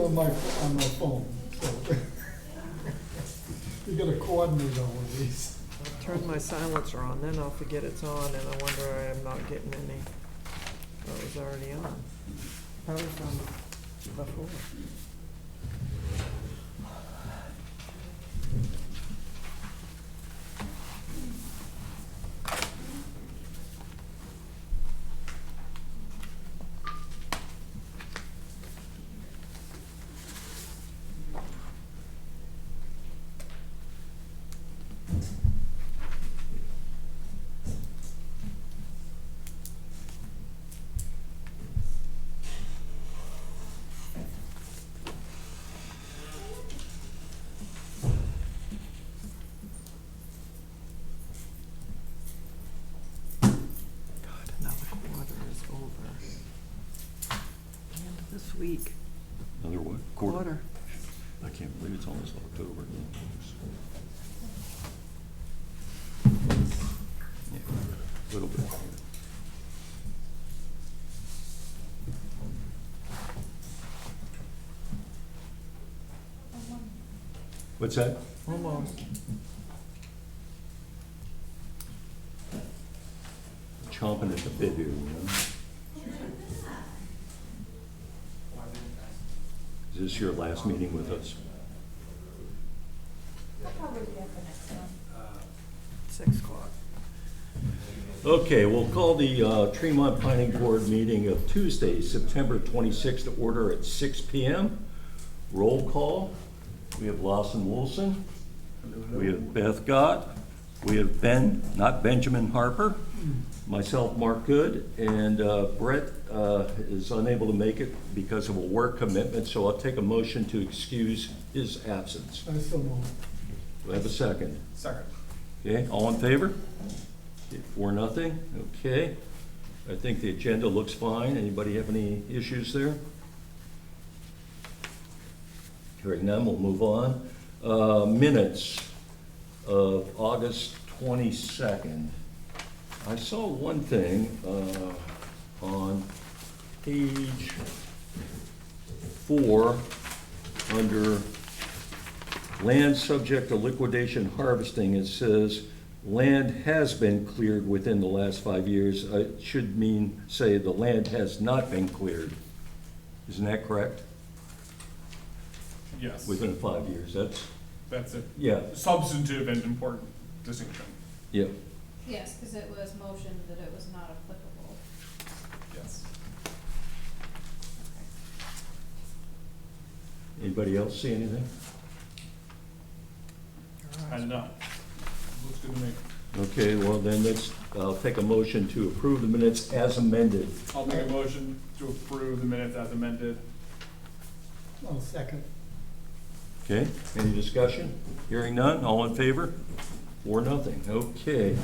on my phone, so. You gotta coordinate all of these. Turn my silencer on, then I'll forget it's on, and I wonder I'm not getting any. Oh, it was already on. Probably from before. This week. Another what? Quarter. I can't believe it's almost October. Yeah, a little bit. What's that? Almost. Chomping at the bit here, you know? Is this your last meeting with us? I'll probably be at the next one. 6 o'clock. Okay, we'll call the Tremont Planning Board meeting of Tuesday, September 26th to order at 6 p.m. Roll call. We have Lawson Wilson. We have Beth Gott. We have not Benjamin Harper. Myself, Mark Good, and Brett is unable to make it because of a work commitment, so I'll take a motion to excuse his absence. I still know. Do I have a second? Second. Okay, all in favor? 4-0, okay. I think the agenda looks fine. Anybody have any issues there? Hearing none, we'll move on. Minutes of August 22nd. I saw one thing on page 4 under land subject to liquidation harvesting. It says land has been cleared within the last 5 years. It should say the land has not been cleared. Isn't that correct? Yes. Within 5 years, That's a yeah, substantive and important distinction. yeah. Yes, because it was motioned that it was not applicable. Yes. Anybody else see anything? And no. Looks good to me. Okay, well then I'll take a motion to approve the minutes as amended. I'll make a motion to approve the minutes as amended. I'll second. Okay, any discussion? Hearing none, all in favor? 4-0, okay.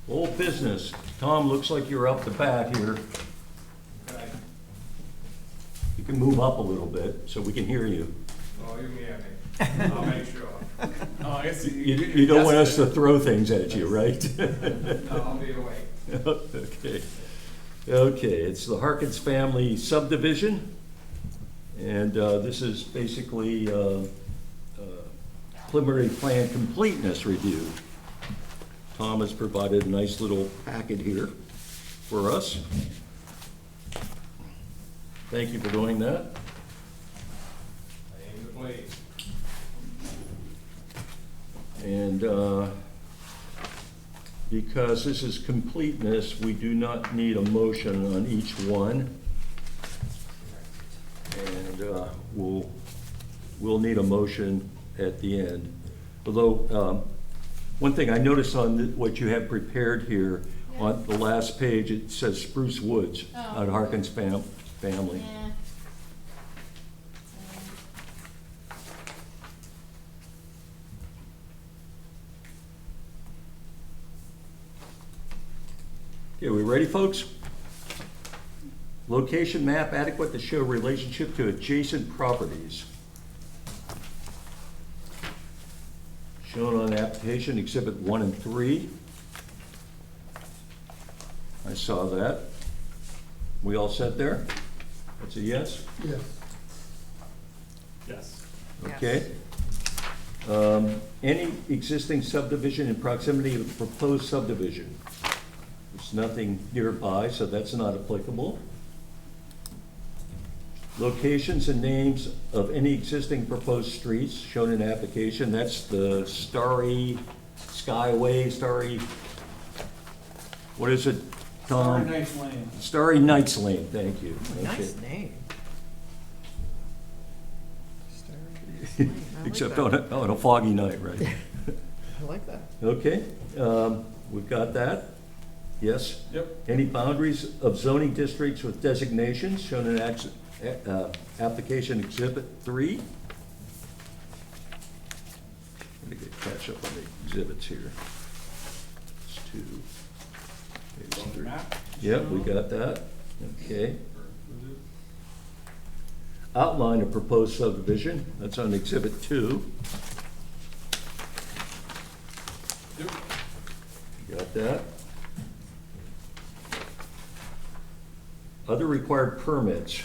Old business. Tom, looks like you're up the bat here. Okay. You can move up a little bit so we can hear you. Oh, you can hear me. I'll make sure. I guess You don't want us to throw things at you, right? No, I'll be awake. Okay. Okay, it's the Harkins family subdivision. And this is basically preliminary plan completeness review. Tom has provided a nice little packet here for us. Thank you for doing that. I aim to please. And because this is completeness, we do not need a motion on each one. And we'll need a motion at the end. Although, one thing I noticed on what you have prepared here, on the last page, it says Spruce Woods on Harkins family. Yeah. Okay, we ready, folks? Location map adequate to show relationship to adjacent properties. Shown on application exhibit 1 and 3. I saw that. We all set there? That's a yes? Yes. Yes. Okay. Any existing subdivision in proximity of the proposed subdivision? There's nothing nearby, so that's not applicable. Locations and names of any existing proposed streets shown in application, that's the Starry Skyway, Starry, what is it, Tom? Nice Lane. Starry Nights Lane, thank you. Nice Okay. name. Starry Nights Lane. I like Except that. on a foggy night, right? I like that. Okay, we've got that. Yes? Yep. Any boundaries of zoning districts with designations shown in application exhibit 3? Let me catch up on the exhibits here. It's 2. Page On the 3. map. Yep, we got that. Okay. Outline of proposed subdivision, that's on exhibit 2. Yep. Got that. Other required permits.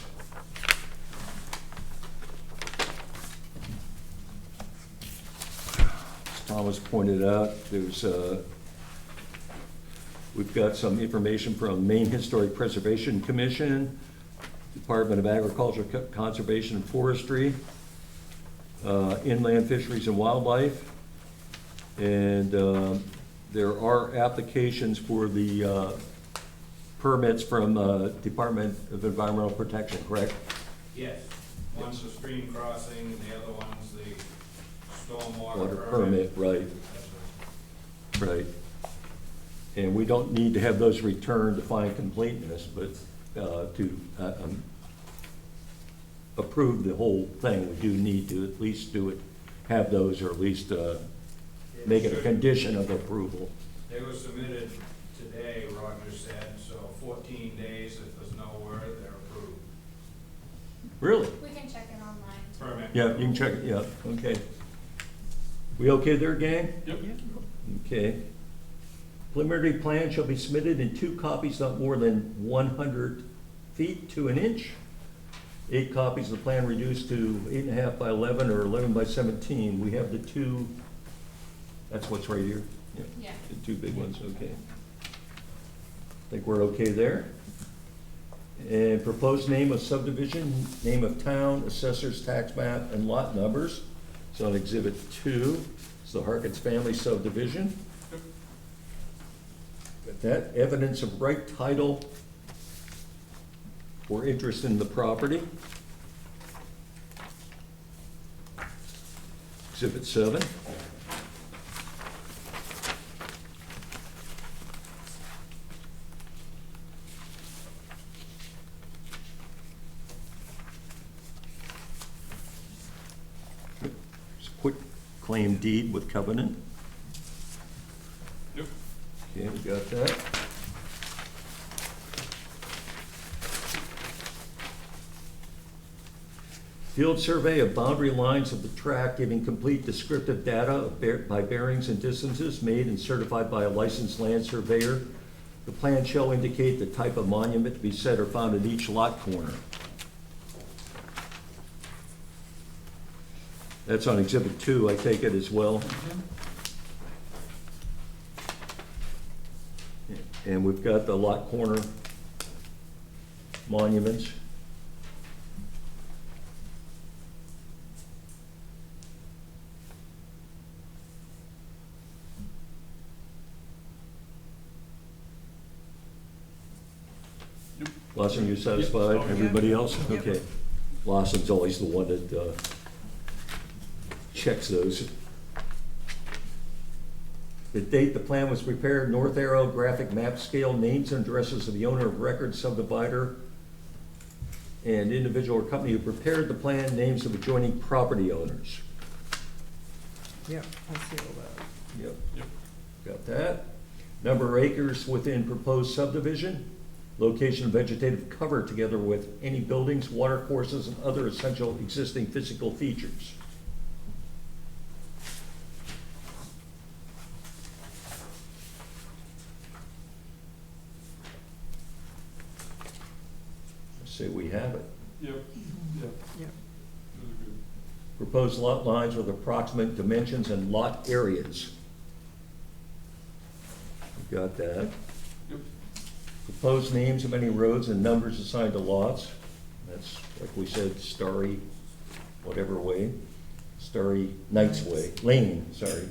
As Thomas pointed out, we've got some information from Maine Historic Preservation Commission, Department of Agriculture, Conservation and Forestry, Inland Fisheries and Wildlife, and there are applications for the permits from Department of Environmental Protection, correct? Yes, one's the stream crossing, and the other one's the stormwater Water permit. permit, right, That's right. And we don't need to have those returned to find completeness, but to approve the whole thing, we do need to at least do it, have those, or at least make it a condition of approval. They were submitted today, Roger said, so 14 days, if there's no word, they're approved. Really? We can check it online. too. Permit. Yeah, you can check it, yeah, okay. We okay there, gang? Yep. Okay. Preliminary plan shall be submitted in 2 copies not more than 100 feet to an inch. 8 copies of the plan reduced to 8.5 by 11 or 11 by 17. We have the 2, that's what's right here? Yeah. The 2 big ones, okay. Think we're okay there? And proposed name of subdivision, name of town, assessor's tax map, and lot numbers. So on exhibit 2, it's the Harkins family subdivision. Got that, evidence of right title or interest in the property. Exhibit 7. It's a quick claim deed with covenant. Yep. Okay, we got that. Field survey of boundary lines of the tract giving complete descriptive data by bearings and distances made and certified by a licensed land surveyor. The plan shall indicate the type of monument to be set or found in each lot corner. That's on exhibit 2, I take it as well. And we've got the lot corner monuments. Lawson, you satisfied? Yep. Everybody else? Yep. Okay. Lawson's always the one that checks those. The date the plan was prepared, north arrow, graphic map scale, names and addresses of the owner of record, subdivider, and individual or company who prepared the plan, names of adjoining property owners. Yeah, I see all that. Yep. Yep. Got that. Number of acres within proposed subdivision. Location of vegetative cover together with any buildings, water courses, and other essential existing physical features. I say we have it. Yep, yep, Yep. those are good. Proposed lot lines with approximate dimensions and lot areas. We got that. Yep. Proposed names of any roads and numbers assigned to lots. That's, like we said, Starry, whatever way, Starry Knights Way, Lane, sorry.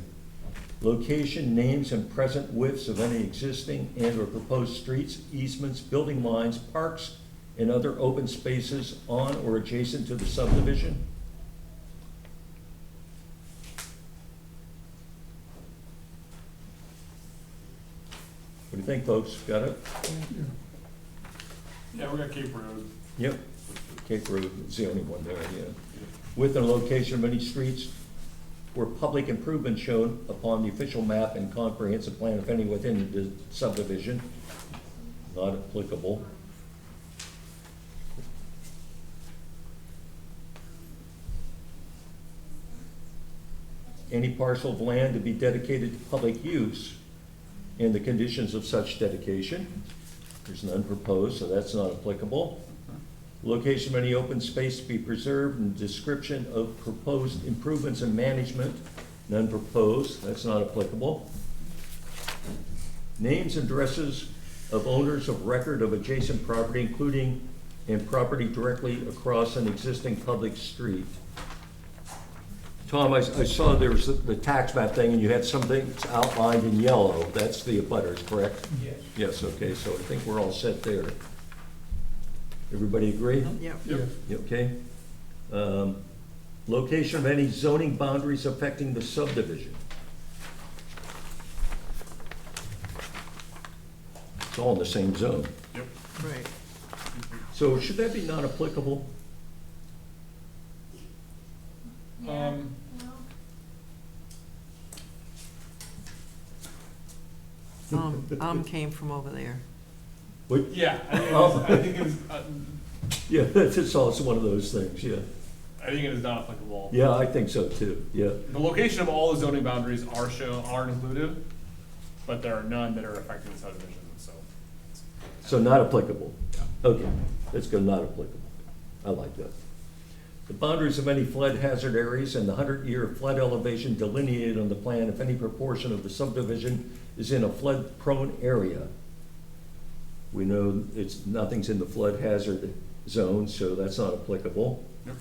Location, names, and present widths of any existing and/or proposed streets, easements, building lines, parks, and other open spaces on or adjacent to the subdivision. What do you think, folks? Got it? Yeah. Yeah, we got Cape Road. Yep. Cape Road is the only one there, yeah. Width and location of any streets or public improvement shown upon the official map and comprehensive plan, if any, within the subdivision. Not applicable. Any parcel of land to be dedicated to public use and the conditions of such dedication. There's none proposed, so that's not applicable. Location of any open space to be preserved and description of proposed improvements and management, none proposed, that's not applicable. Names and addresses of owners of record of adjacent property, including and property directly across an existing public street. Tom, I saw there was the tax map thing, and you had some things outlined in yellow. That's the abutters, correct? Yes. Yes, okay, so I think we're all set there. Everybody agree? Yep. Yep. You okay? Location of any zoning boundaries affecting the subdivision. It's all in the same zone. Yep. Right. So should that be non-applicable? Yeah, Um, Well, came from over there. What? Yeah, I think it is, Yeah, that's also one of those things, yeah. I think it is not applicable. Yeah, I think so too, yeah. The location of all the zoning boundaries are included, but there are none that are affecting the subdivision, so. So not applicable? Yeah. Okay, let's go not applicable. I like that. The boundaries of any flood hazard areas and the 100-year flood elevation delineated on the plan if any proportion of the subdivision is in a flood-prone area. We know nothing's in the flood hazard zone, so that's not applicable. Yep.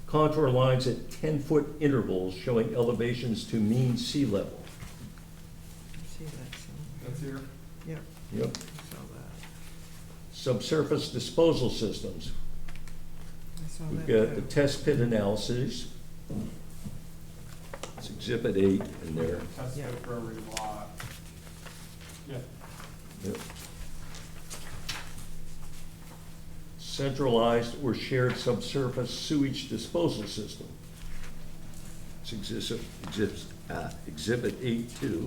Contour lines at 10-foot intervals showing elevations to mean sea level. See that somewhere. That's here. Yep, Yep. I saw that. Subsurface disposal systems. I saw We've that got the too. test pit analyses. It's exhibit 8 in there. Test Yeah. fit for every lot. Yeah. Yep. Centralized or shared subsurface sewage disposal system. It's exhibit 8 too.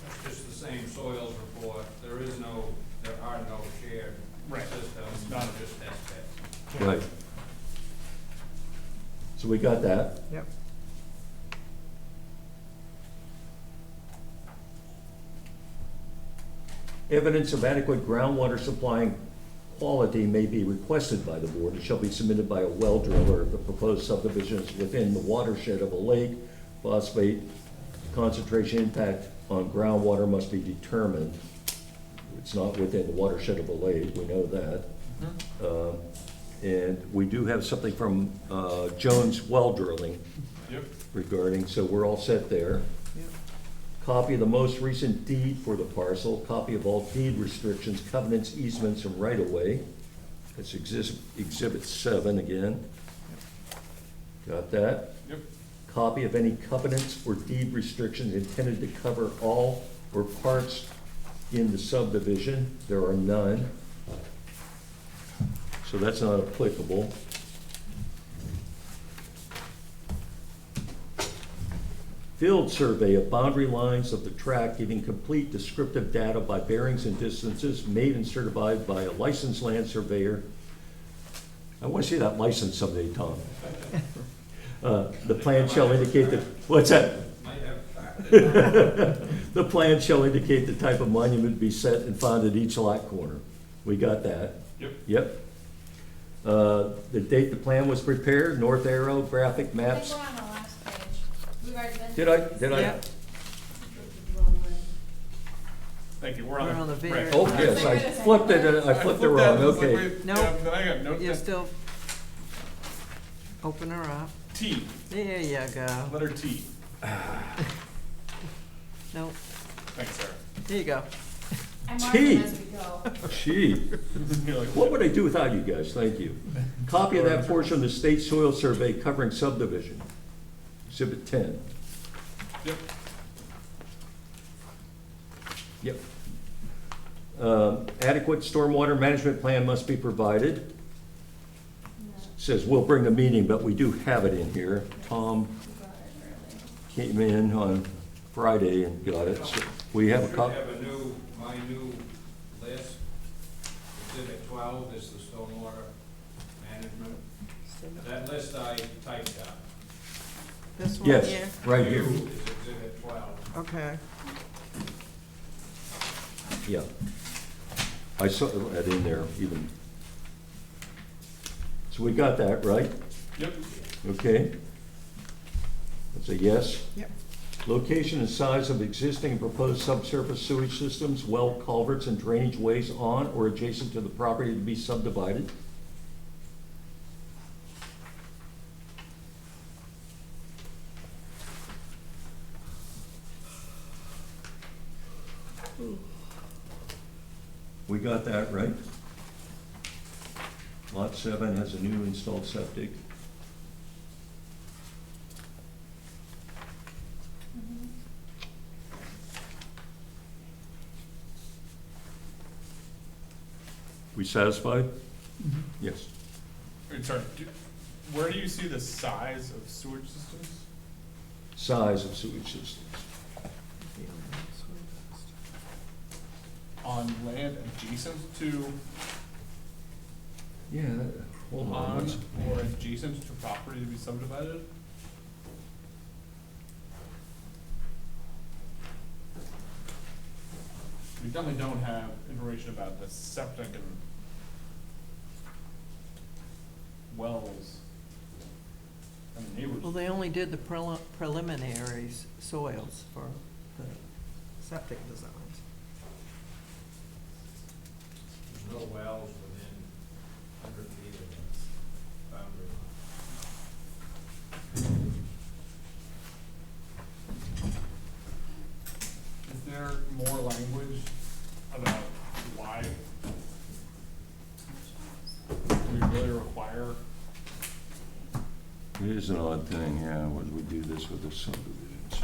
That's just the same soils report. There are no shared Right. systems, Not- just test pits. Right. So we got that. Yep. Evidence of adequate groundwater supply and quality may be requested by the board. It shall be submitted by a well driller if the proposed subdivision is within the watershed of a lake. Phosphate concentration impact on groundwater must be determined. It's not within the watershed of a lake, we know that. And we do have something from Jones Well Drilling Yep. regarding, so we're all set there. Yep. Copy of the most recent deed for the parcel, copy of all deed restrictions, covenants, easements, and right-of-way. That's exhibit 7 again. Got that? Yep. Copy of any covenants or deed restrictions intended to cover all or parts in the subdivision. There are none. So that's not applicable. Field survey of boundary lines of the tract giving complete descriptive data by bearings and distances made and certified by a licensed land surveyor. I want to see that license someday, Tom. The plan shall indicate that, what's that? Might have The plan shall indicate the type of monument to be set and found at each lot corner. We got that. Yep. Yep. The date the plan was prepared, north arrow, graphic I think maps. we're on the last page. We've already been. Did I? Yeah. Thank you, We're on the very. right. Oh, yes, I flipped it, I flipped it that, wrong, I was like, okay. wait, Nope. Then I got notes. You're still, open her up. T, There you go. letter T. Nope, Thanks, Sarah. here you go. I mark T. them as we go. Gee, You're like, what would I do without you guys? Thank you. Copy of that portion of the state soil survey covering subdivision. Exhibit 10. Yep. Yep. Adequate stormwater management plan must be provided. Says we'll bring the meeting, but we do have it in here. Tom We got it early. came in on Friday and got it. So we have a Should copy. have my new list. Exhibit 12 is the stormwater management. That list I typed up. This one here? Yes, right here. New is exhibit 12. Okay. Yeah. I saw that in there even. So we got that, right? Yep. Okay. That's a yes. Yep. Location and size of existing and proposed subsurface sewage systems, well culverts and drainage ways on or adjacent to the property to be subdivided. We got that, right? Lot 7 has a new installed septic. We satisfied? Yes. Wait, sorry, where do you see the size of sewage systems? Size of sewage systems. On land adjacent to, Yeah, hold on. on let's- or adjacent to property to be subdivided? We definitely don't have information about the septic and wells and the neighbors. Well, they only did the preliminaries soils for the septic designs. There's no wells within 100 feet of the boundary line. Is there more language about why we really require? It is an odd thing, yeah, would we do this with the subdivisions?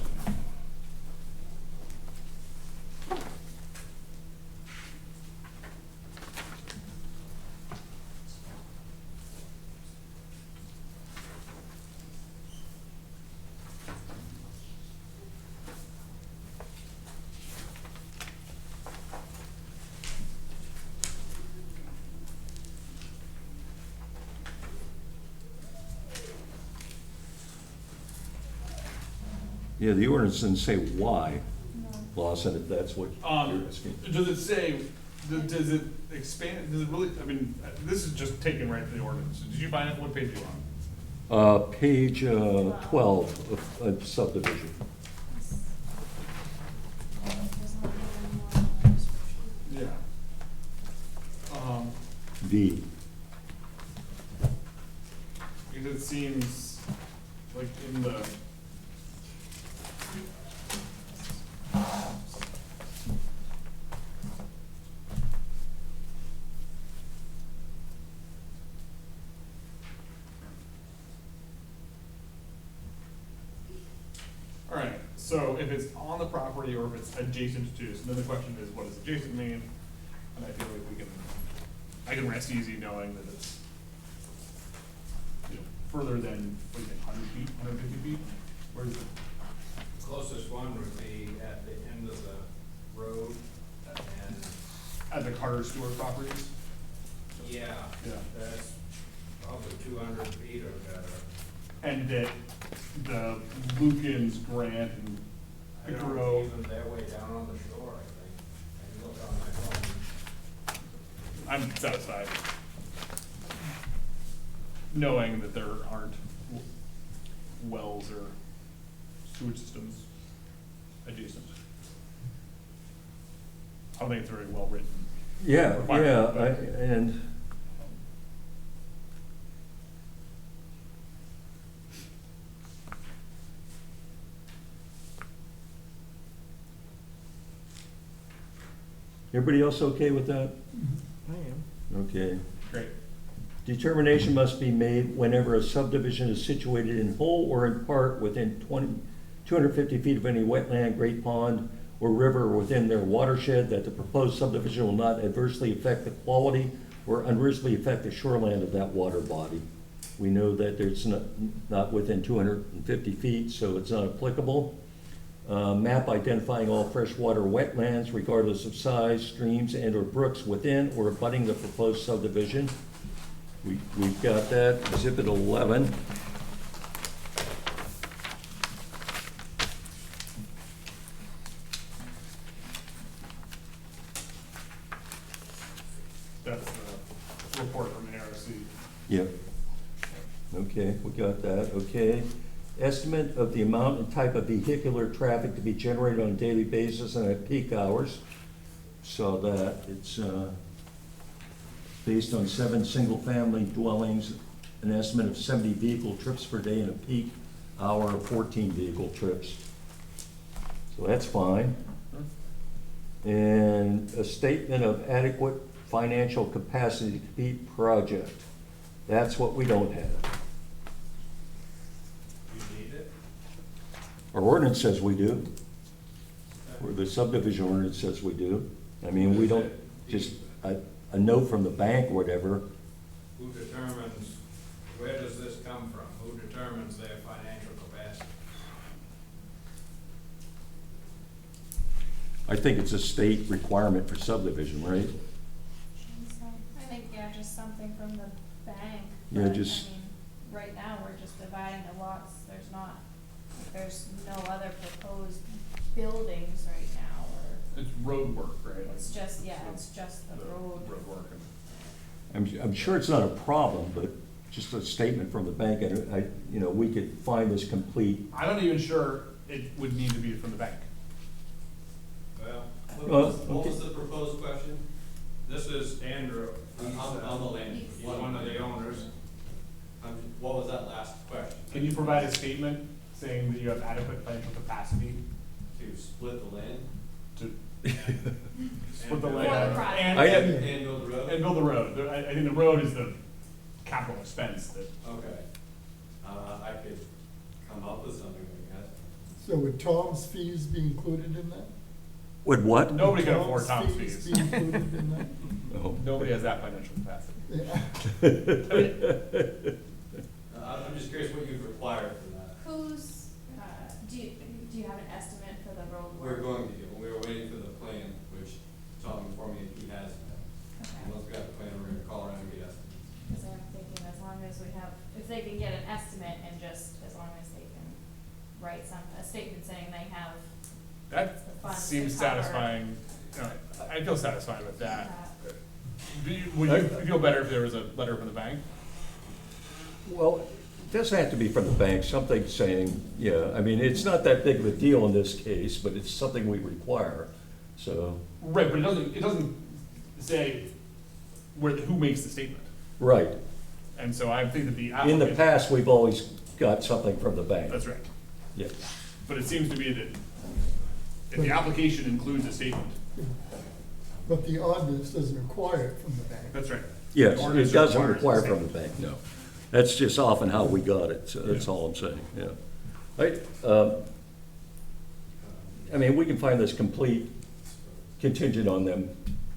Yeah, the ordinance doesn't say why, Lawson, if that's what you're asking. Does it say, does it expand, does it really, I mean, this is just taken right from the ordinance. Did you find it? What page are you on? Page 12 of subdivision. Doesn't look any more description. Yeah. V. Because it seems like in the. All right, so if it's on the property or if it's adjacent to, so then the question is, what does adjacent mean? And I feel like I can rest easy knowing that it's, you know, further than, what do you think, 100 feet, 150 feet? Where is it? The closest one would be at the end of the road, and, At the Carter Stewart properties? yeah, Yeah. that's probably 200 feet or better. And that the Lukens grant, and I don't grow. even their way down on the shore, I think. I can look on my phone. I'm satisfied knowing that there aren't wells or sewage systems adjacent. I don't think it's very well written. Yeah, Requirement, and everybody else okay with that? I am. Okay. Great. Determination must be made whenever a subdivision is situated in whole or in part within 250 feet of any wetland, great pond, or river within their watershed, that the proposed subdivision will not adversely affect the quality or unreasonably affect the shoreline of that water body. We know that it's not within 250 feet, so it's not applicable. Map identifying all freshwater wetlands regardless of size, streams and or brooks within or abutting the proposed subdivision. We've got that, exhibit 11. That's the report from the ARC. Yep. Okay, we got that, okay. Estimate of the amount and type of vehicular traffic to be generated on a daily basis and at peak hours. Saw that, it's based on 7 single-family dwellings, an estimate of 70 vehicle trips per day and a peak hour of 14 vehicle trips. So that's fine. And a statement of adequate financial capacity to complete project. That's what we don't have. You need it? Our ordinance says we do, or the subdivision ordinance says we do. I mean, we don't, just a note from the bank or whatever. Who determines, where does this come from? Who determines their financial capacity? I think it's a state requirement for subdivision, right? I think, yeah, just something from the bank. Yeah, but, just- I mean, right now, we're just dividing the lots, there's no other proposed buildings right now, or, It's road work, right? it's just, yeah, it's just the road. Road work. I'm sure it's not a problem, but just a statement from the bank, and we could find this complete. I'm not even sure it would need to be from the bank. Well, What was the proposed question? this is Andrew. I'm the land. He's one of the owners. What was that last question? Can you provide a statement saying that you have adequate financial capacity To split the land to split the For the land project. and build the road? and build the road? I think the road is the capital expense that, Okay. I could come up with something, I guess. So would Tom's fees be included in that? Would what? nobody can afford Tom's Be fees. included in that? No. Nobody has that financial capacity. Yeah. I'm just curious what you'd require for that. Who's, do you have an estimate for the road We're work? going to, we were waiting for the plan, which Tom informed me he has. Okay. Once we got the plan, we're gonna call around and get estimates. Cause I'm thinking as long as we have, if they can get an estimate and just, as long as they can write a statement saying they have That the funds to seems cover satisfying. I feel satisfied with that. that. Would you feel better if there was a letter from the bank? Well, it doesn't have to be from the bank, something saying, yeah, I mean, it's not that big of a deal in this case, but it's something we require, so. Right, but it doesn't say who makes the statement. Right. And so I think that the In applicant. the past, we've always got something from the bank. That's right. Yeah. But it seems to be that if the application includes a statement, But the ordinance doesn't require it from the bank. that's right. Yes, The ordinance it doesn't requires require the from the bank, no. That's just often how we got it, so that's all I'm saying, yeah. I mean, we can find this complete contingent on them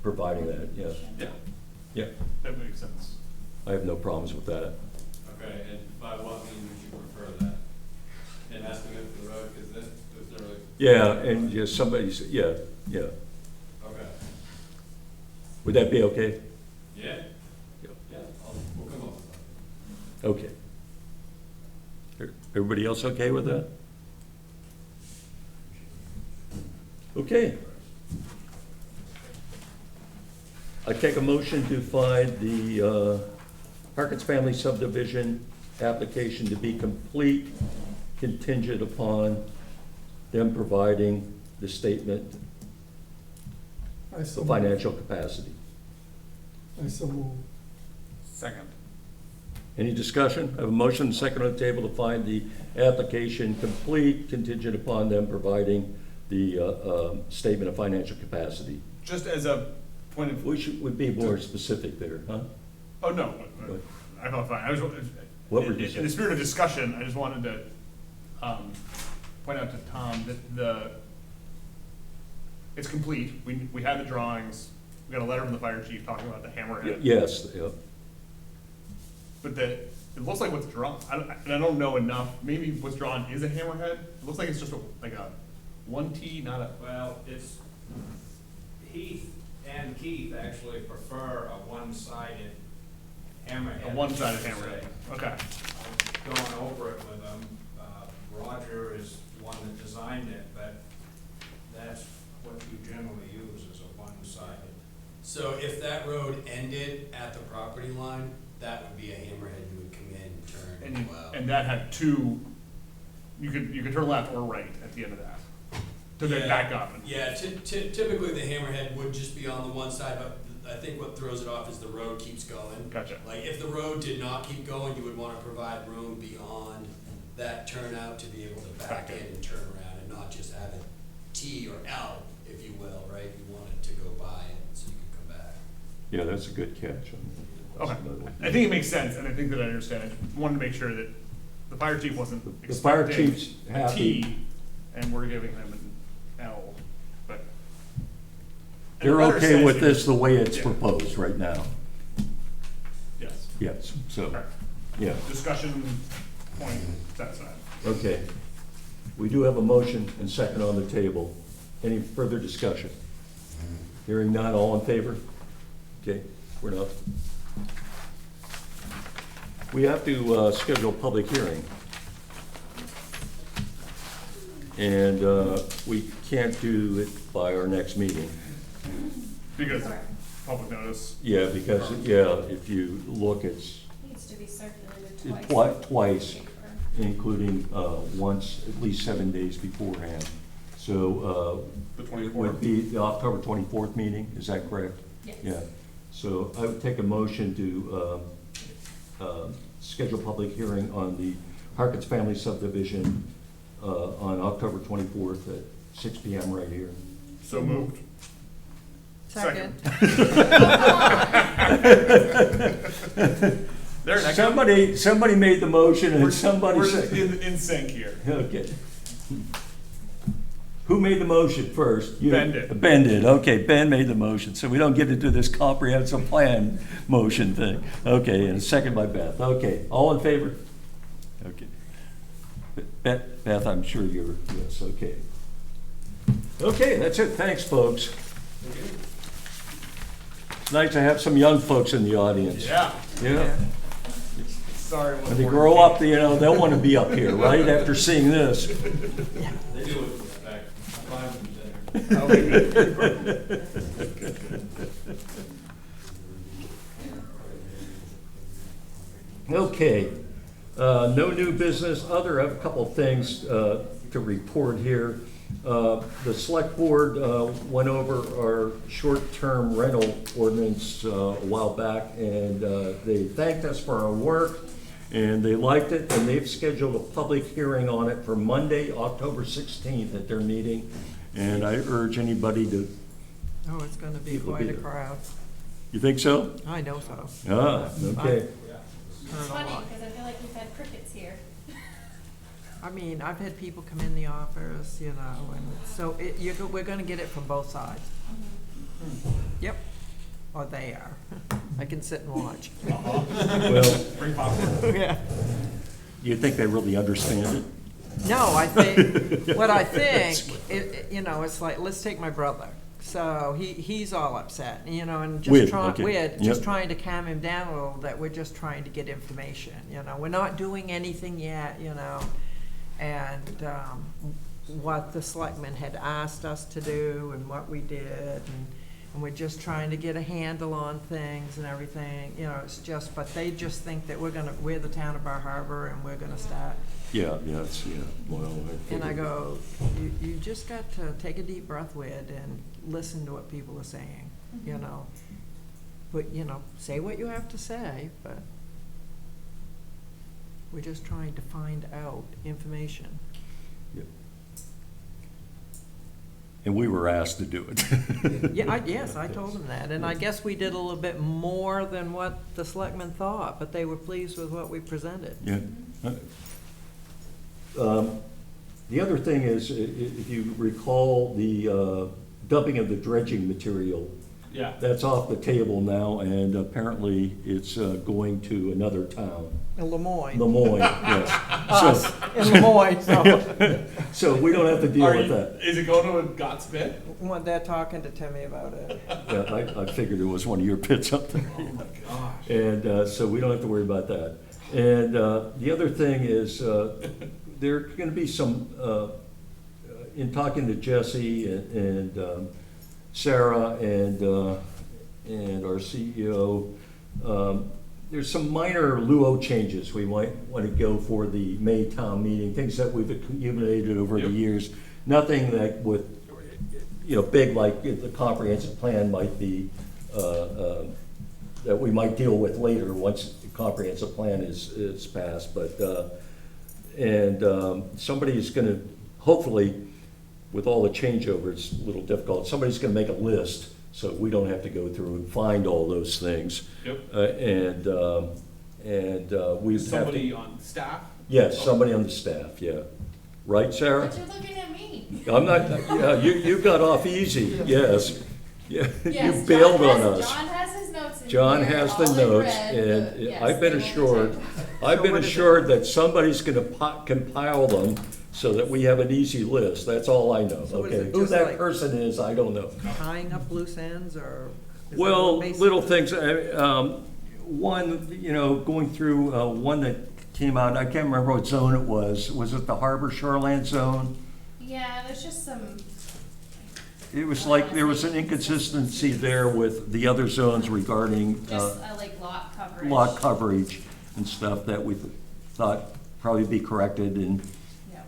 providing that, yeah. Yeah, Yeah, that makes sense. I have no problems with that. Okay, and by what means would you prefer that? An estimate for the road, cause this really. Yeah, and just somebody's, yeah. Okay. Would that be okay? Yeah? Yeah. Yeah, we'll come up with something. Okay. Everybody else okay with that? Okay. I take a motion to find the Harkins Family subdivision application to be complete, contingent upon them providing the statement I so of move. financial capacity. I so move. Second. Any discussion? I have a motion and second on the table to find the application complete, contingent upon them providing the statement of financial capacity. Just as a point of, Would be more specific there, huh? oh, no, I felt fine. I was, What were you in saying? the spirit of discussion, I just wanted to, point out to Tom that it's complete. We had the drawings. We got a letter from the fire chief talking about the hammerhead. Yes, yeah. But it looks like what's drawn, and I don't know enough, maybe what's drawn is a hammerhead. It looks like it's just like a 1T, not a, Well, it's, Heath and Keith actually prefer a one-sided hammerhead. a one-sided hammerhead. Okay. I've gone over it with them. Roger is the one that designed it, but that's what you generally use is a one-sided. So if that road ended at the property line, that would be a hammerhead, you would come in, turn, And, go out. and that had two, you could turn left or right at the end of that. To then Yeah. back up. Yeah, typically the hammerhead would just be on the one side, but I think what throws it off is the road keeps going. Gotcha. Like, if the road did not keep going, you would wanna provide room beyond that turnout to be able to back in and turn around and not just have it T or L, if you will, right? You want it to go by it so you can come back. Yeah, that's a good catch. Okay. I think it makes sense, and I think that I understand. I just wanted to make sure that the fire chief wasn't The fire expecting chief's a happy. T, and we're giving him an L, but. and the They're letter okay says with he- this the way it's Yeah. proposed right now. Yes. Yes, so, Okay. yeah, Discussion point satisfied. okay. We do have a motion and second on the table. Any further discussion? Hearing none, all in favor? Okay, we're not. We have to schedule a public hearing. And we can't do it by our next meeting. Because Correct. public notice. Yeah, because, yeah, if you look, it's Needs to be circulated twice. twice, Paper. including once, at least 7 days beforehand. So The it 24th. would be the October 24th meeting, is that correct? Yes. Yeah, so I would take a motion to schedule public hearing on the Harkins Family subdivision on October 24th at 6 PM right here. So moved. Second. There, that can- Somebody made the motion and we're somebody we're seconded. in sync here. Okay. Who made the motion first? You? Ben did. Ben did, okay, Ben made the motion, so we don't get into this comprehensive plan motion thing. Okay, and a second by Beth, okay, all in favor? Okay. Beth, I'm sure you're, yes, okay. Okay, that's it, thanks, folks. It's nice to have some young folks in the audience. Yeah, Yeah, sorry. when they grow up, you know, they'll want to be up here, right, after seeing this. They do it with respect. I'm fine with them. Okay, good. Okay, no new business, other, I have a couple of things to report here. The select board went over our short-term rental ordinance a while back, and they thanked us for our work, and they liked it, and they've scheduled a public hearing on it for Monday, October 16th at their meeting, and I urge anybody to, Oh, it's gonna be People quite be a there. crowd. you think so? I know so. Ah, okay. It's Heard a funny, lot. because I feel like we've had crickets here. I mean, I've had people come in the office, you know, and so we're gonna get it from both sides. Yep, or they are. I can sit and watch. Well, Bring popcorn. Yeah. you think they really understand it? No, I think, what I think, you know, it's like, let's take my brother. So he's all upset, you know, and Weird, just trying, okay. we're Yep. just trying to calm him down a little bit. We're just trying to get information, you know. We're not doing anything yet, you know. And what the selectmen had asked us to do and what we did, and we're just trying to get a handle on things and everything, you know, it's just, but they just think that we're the town of Bar Harbor and we're gonna start. Yeah, yeah, well. And I go, you just got to take a deep breath with and listen to what people are saying, you know? But, you know, say what you have to say, but we're just trying to find out information. Yeah. And we were asked to do it. Yeah, yes, I told them that, and I guess we did a little bit more than what the selectmen thought, but they were pleased with what we presented. Yeah. The other thing is, if you recall, the dumping of the dredging material, Yeah. that's off the table now, and apparently it's going to another town. In Lemoyne. Lemoyne, yes. Us, So, in Lemoyne, so, so we don't have to deal Are with you, that. is it going to a Gott's pit? well, they're talking to Timmy about it. Yeah, I figured it was one of your pits up there. Oh my gosh. And so we don't have to worry about that. And the other thing is, there are going to be some, in talking to Jesse and Sarah and our CEO, there's some minor LUO changes we might want to go for the May town meeting, things that we've accumulated over the Yep. years. Nothing that would, you know, big like the comprehensive plan might be, that we might deal with later once the comprehensive plan is passed. But, somebody's gonna, hopefully, with all the changeover, it's a little difficult. Somebody's gonna make a list, so we don't have to go through and find all those things. Yep. We have to. Somebody on staff? Yes, somebody on the staff, yeah. Right, Sarah? But you're looking at me. I'm not, yeah, you got off easy, yes. Yeah, you Yes, bailed John on has- us. John has his notes in John here, has the all in notes, red, and but yes, I've they been will be assured, taken. I've So been what is it? assured that somebody's gonna compile them so that we have an easy list, that's all I know, So what is okay? it, Who just that like- person is, I don't know. Tying up loose ends, or? is that Well, what basically- little things, one, you know, going through, one that came out, I can't remember what zone it was it the Harbor Shoreland Zone? Yeah, there's just some, It was like, there was an inconsistency there with the other zones regarding, just like lot coverage. lot coverage and stuff that we thought probably be corrected, and Yeah.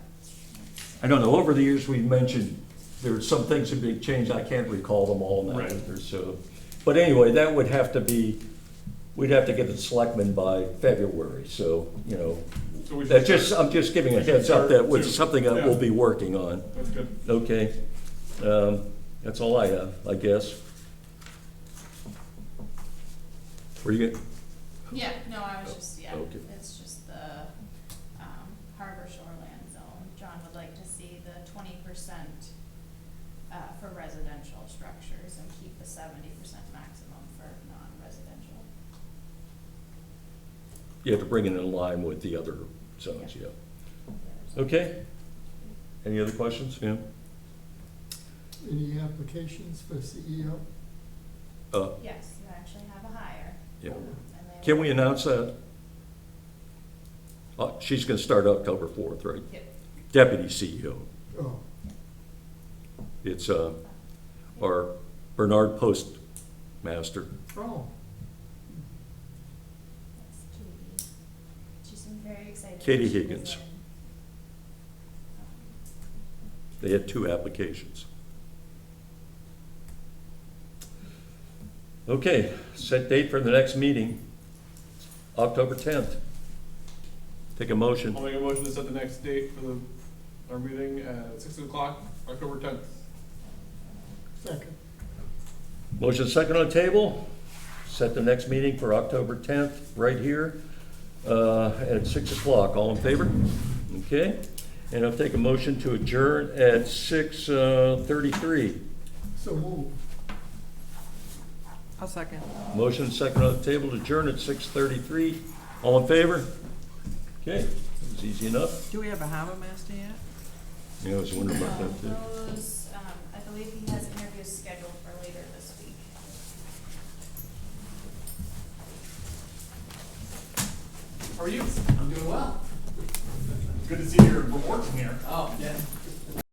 I don't know, over the years we've mentioned, there were some things that big changed, I can't recall them all now Right. either, so. But anyway, that would have to be, we'd have to get the selectmen by February, so, you know, So we should that just, start- I'm just giving a we should heads up start that was soon. something that Yeah. we'll be working on, That's good. okay? That's all I have, I guess. Were you, Yeah, no, I was just, yeah, Okay. it's just the, harbor shoreland zone. John would like to see the 20%, for residential structures and keep the 70% maximum for non-residential. you have to bring it in line with the other zones, yeah. Okay? Any other questions? Yeah? Any applications for CEO? Yes, you actually have a hire. Yeah. And they Can will- we announce that? She's gonna start October 4th, right? Yep. Deputy CEO. Oh, It's, our Bernard Postmaster. oh, That's Katie. She's been very excited. Katie She was Higgins. in, They had 2 applications. Okay, set date for the next meeting, October 10th. Take a motion. I'll make a motion to set the next date for our meeting at 6 o'clock, October 10th. second. Motion second on the table, set the next meeting for October 10th, right here, at 6 o'clock. All in favor? Okay, and I'll take a motion to adjourn at 6:33. So move. I'll second. Motion second on the table to adjourn at 6:33. All in favor? Okay, it was easy enough. Do we have a harbor master yet? Yeah, I was wondering about that too. Those, I believe he has interviews scheduled for later this week. How are you? I'm doing well. Good to see your reports in here. Oh, yeah.